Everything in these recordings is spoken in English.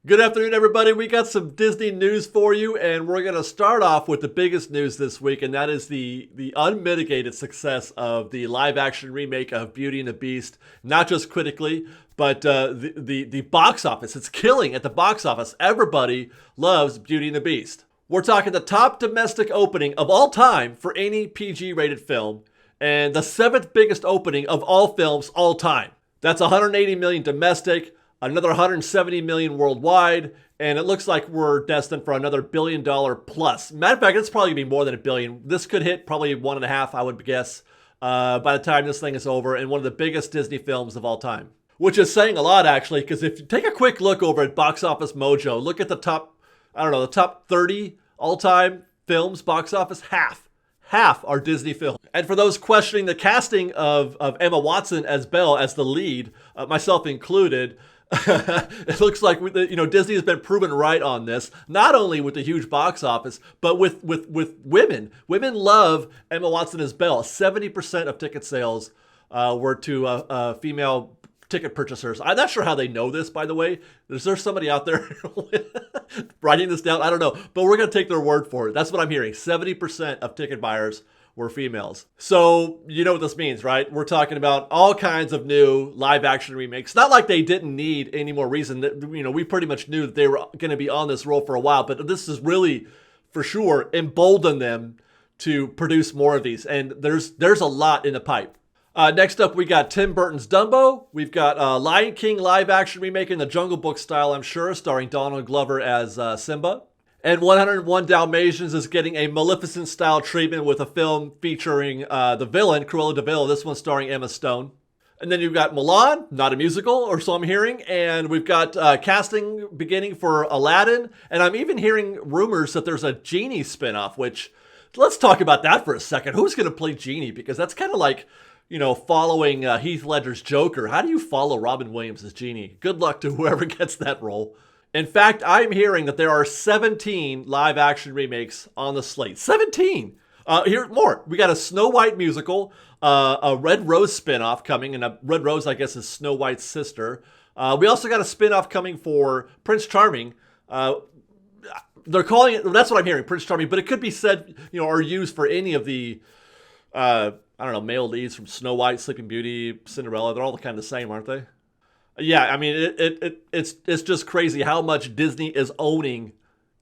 Good afternoon, everybody. We got some Disney news for you, and we're going to start off with the biggest news this week, and that is the unmitigated success of the live-action remake of Beauty and the Beast, not just critically, but the box office. It's killing at the box office. Everybody loves Beauty and the Beast. We're talking the top domestic opening of all time for any PG-rated film, and the seventh biggest opening of all films all time. That's 180 million domestic, another 170 million worldwide, and it looks like we're destined for another $1 billion plus. Matter of fact, it's probably gonna be more than $1 billion. This could hit probably 1.5, I would guess, by the time this thing is over, and one of the biggest Disney films of all time. Which is saying a lot, actually, because if you take a quick look over at Box Office Mojo, look at the top, the top 30 all-time films, box office, half are Disney films. And for those questioning the casting of Emma Watson as Belle, as the lead, myself included, it looks like Disney has been proven right on this, not only with the huge box office, but with women. Women love Emma Watson as Belle. 70% of ticket sales were to female ticket purchasers. I'm not sure how they know this, by the way. Is there somebody out there writing this down? I don't know, but we're going to take their word for it. That's what I'm hearing. 70% of ticket buyers were females. So you know what this means, right? We're talking about all kinds of new live action remakes. Not like they didn't need any more reason. That we pretty much knew that they were going to be on this roll for a while, but this is really, for sure, emboldened them to produce more of these. And there's a lot in the pipe. Next up, we got Tim Burton's Dumbo. We've got Lion King live action remake in the Jungle Book style, I'm sure, starring Donald Glover as Simba. And 101 Dalmatians is getting a Maleficent-style treatment with a film featuring the villain, Cruella de Vil, this one starring Emma Stone. And then you've got Mulan, not a musical, or so I'm hearing. And we've got casting beginning for Aladdin. And I'm even hearing rumors that there's a Genie spinoff, which, let's talk about that for a second. Who's going to play Genie? Because that's kind of like, following Heath Ledger's Joker. How do you follow Robin Williams as Genie? Good luck to whoever gets that role. In fact, I'm hearing that there are 17 live-action remakes on the slate. 17! Here, more. We got a Snow White musical, a Red Rose spinoff coming, and Red Rose, I guess, is Snow White's sister. We also got a spinoff coming for Prince Charming. They're calling it, that's what I'm hearing, Prince Charming, but it could be said, or used for any of the, male leads from Snow White, Sleeping Beauty, Cinderella. They're all kind of the same, aren't they? Yeah, I mean, it's just crazy how much Disney is owning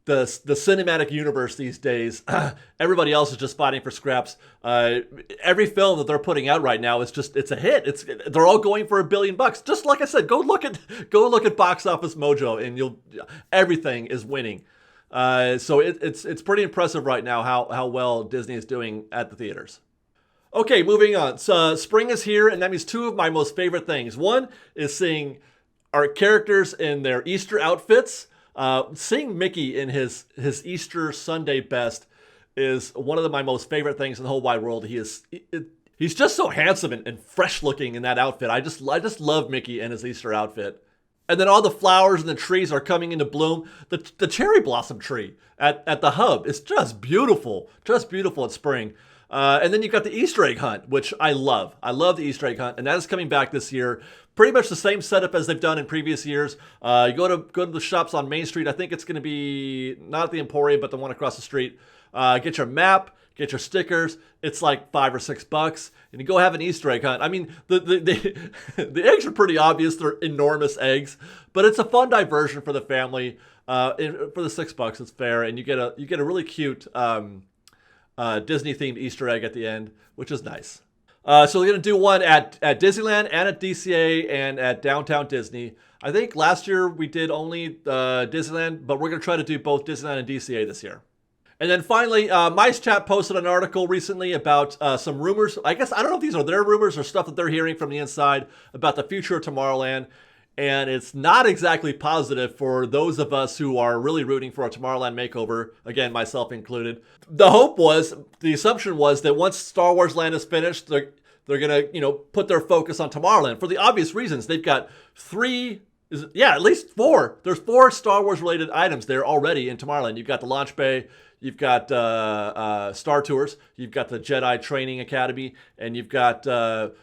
the cinematic universe these days. Everybody else is just fighting for scraps. Every film that they're putting out right now it's a hit. They're all going for $1 billion. Just like I said, go look at Box Office Mojo, and everything is winning. So it's pretty impressive right now how well Disney is doing at the theaters. Okay, moving on. So spring is here, and that means two of my most favorite things. One is seeing our characters in their Easter outfits. Seeing Mickey in his Easter Sunday best is one of my most favorite things in the whole wide world. He's just so handsome and fresh looking in that outfit. I just love Mickey in his Easter outfit. And then all the flowers and the trees are coming into bloom. The cherry blossom tree at the hub is just beautiful in spring. And then you've got the Easter egg hunt, which I love. I love the Easter egg hunt, and that is coming back this year. Pretty much the same setup as they've done in previous years. You go to the shops on Main Street. I think it's going to be not the Emporium, but the one across the street. Get your map, get your stickers. It's like $5 or $6, and you go have an Easter egg hunt. I mean, the eggs are pretty obvious. They're enormous eggs, but it's a fun diversion for the family. For the $6, it's fair, and you get a really cute Disney-themed Easter egg at the end, which is nice. So we're going to do one at Disneyland and at DCA and at Downtown Disney. I think last year we did only Disneyland, but we're going to try to do both Disneyland and DCA this year. And then finally, MiceChat posted an article recently about some rumors. I don't know if these are their rumors or stuff that they're hearing from the inside about the future of Tomorrowland. And it's not exactly positive for those of us who are really rooting for a Tomorrowland makeover, again, myself included. The assumption was that once Star Wars Land is finished, they're going to, put their focus on Tomorrowland for the obvious reasons. They've got at least four. There's 4 Star Wars related items there already in Tomorrowland. You've got the launch bay, you've got Star Tours, you've got the Jedi Training Academy, and you've got 5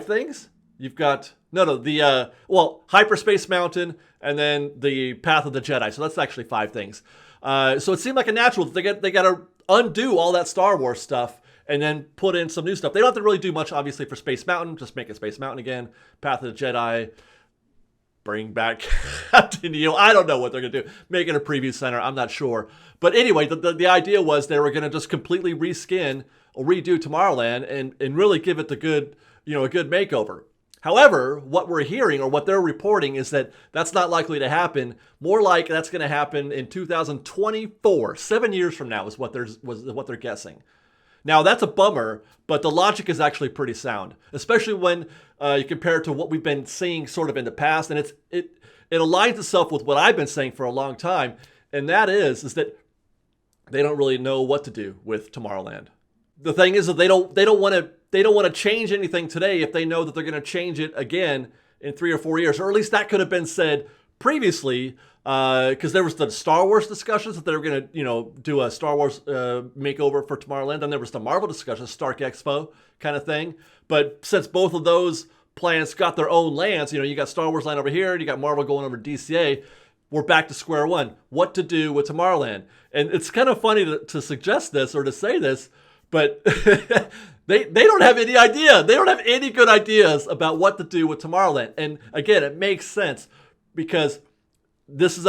things. You've got No, the Hyperspace Mountain and then the Path of the Jedi. So that's actually 5 things. So it seemed like a natural that they got to undo all that Star Wars stuff and then put in some new stuff. They don't have to really do much, obviously, for Space Mountain. Just make it Space Mountain again. Path of the Jedi. Bring back Captain Neo. I don't know what they're going to do. Make it a preview center. I'm not sure. But anyway, the idea was they were going to just completely reskin or redo Tomorrowland and really give it a good makeover. However, what we're hearing or what they're reporting is that that's not likely to happen. More like that's going to happen in 2024, 7 years from now is what they're guessing. Now that's a bummer, but the logic is actually pretty sound, especially when you compare it to what we've been seeing sort of in the past, and it aligns itself with what I've been saying for a long time, and that is that they don't really know what to do with Tomorrowland. The thing is that they don't want to change anything today if they know that they're going to change it again in 3 or 4 years, or at least that could have been said previously, because there was the Star Wars discussions that they were going to do a Star Wars makeover for Tomorrowland, and there was the Marvel discussions, Stark Expo kind of thing. But since both of those plans got their own lands, you got Star Wars land over here, and you got Marvel going over to DCA. We're back to square one. What to do with Tomorrowland? And it's kind of funny to suggest this or to say this, but they don't have any idea. They don't have any good ideas about what to do with Tomorrowland. And again, it makes sense because this is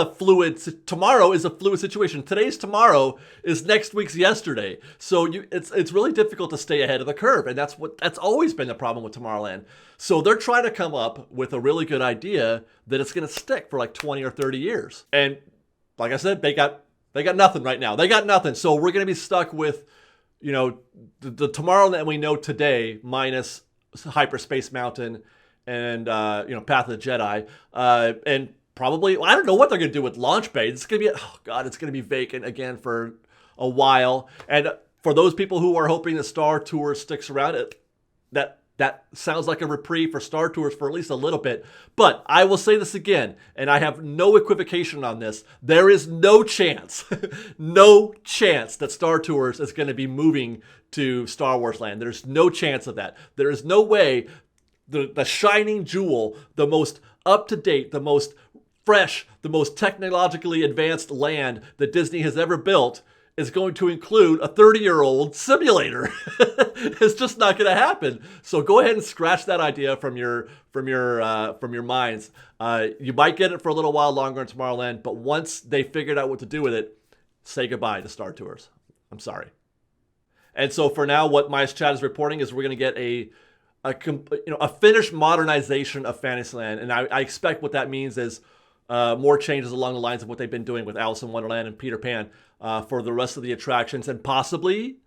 tomorrow is a fluid situation. Today's tomorrow is next week's yesterday. So it's really difficult to stay ahead of the curve. And that's always been the problem with Tomorrowland. So they're trying to come up with a really good idea that it's going to stick for like 20 or 30 years. And like I said, they got nothing right now. They got nothing. So we're going to be stuck with, the Tomorrowland we know today minus Hyperspace Mountain and, Path of the Jedi. And probably, I don't know what they're going to do with Launch Bay. It's going to be vacant again for a while. And for those people who are hoping that Star Tours sticks around, that sounds like a reprieve for Star Tours for at least a little bit. But I will say this again, and I have no equivocation on this. There is no chance, no chance that Star Tours is going to be moving to Star Wars Land. There's no chance of that. There is no way the shining jewel, the most up-to-date, the most fresh, the most technologically advanced land that Disney has ever built is going to include a 30-year-old simulator. It's just not going to happen. So go ahead and scratch that idea from your minds. You might get it for a little while longer in Tomorrowland, but once they figured out what to do with it, say goodbye to Star Tours. I'm sorry. And so for now, what MiceChat is reporting is we're going to get a finished modernization of Fantasyland, and I expect what that means is more changes along the lines of what they've been doing with Alice in Wonderland and Peter Pan for the rest of the attractions, and possibly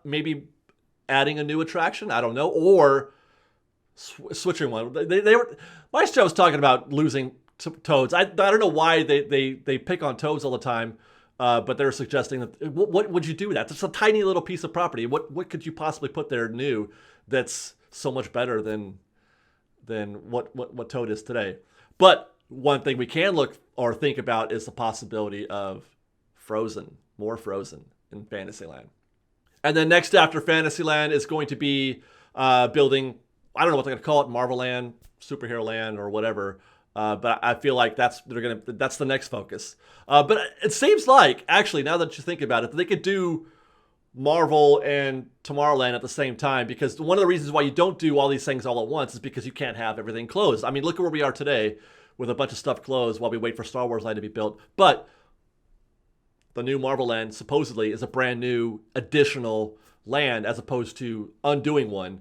maybe adding a new attraction. I don't know, or switching one. MiceChat was talking about losing Toads. I don't know why they pick on Toads all the time, but they're suggesting that what would you do with that? It's a tiny little piece of property. What could you possibly put there new that's so much better than what Toad is today? But one thing we can look or think about is the possibility of more Frozen in Fantasyland. And then next after Fantasyland is going to be building, I don't know what they're going to call it, Marvel Land, Superhero Land, or whatever. But I feel like that's the next focus. But it seems like, actually, now that you think about it, they could do Marvel and Tomorrowland at the same time, because one of the reasons why you don't do all these things all at once is because you can't have everything closed. I mean, look at where we are today with a bunch of stuff closed while we wait for Star Wars Land to be built. But the new Marvel Land supposedly is a brand new additional land as opposed to undoing one.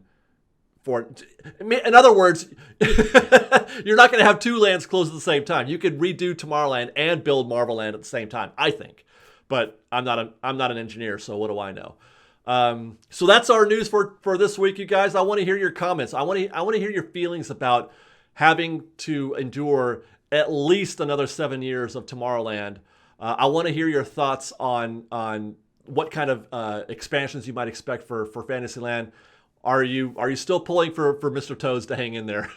In other words, you're not going to have two lands closed at the same time. You could redo Tomorrowland and build Marvel Land at the same time, I think. But I'm not an engineer, so what do I know? So that's our news for this week, you guys. I want to hear your comments. I want to hear your feelings about having to endure at least another 7 years of Tomorrowland. I want to hear your thoughts on what kind of expansions you might expect for Fantasyland. Are you still pulling for Mr. Toads to hang in there?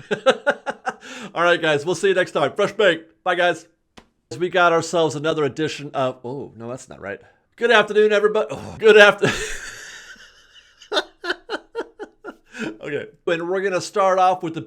All right, guys. We'll see you next time. Fresh baked. Bye, guys. We got ourselves another edition of... Oh, no, that's not right. Good afternoon, everybody. Oh, good afternoon. Okay. And we're going to start off with the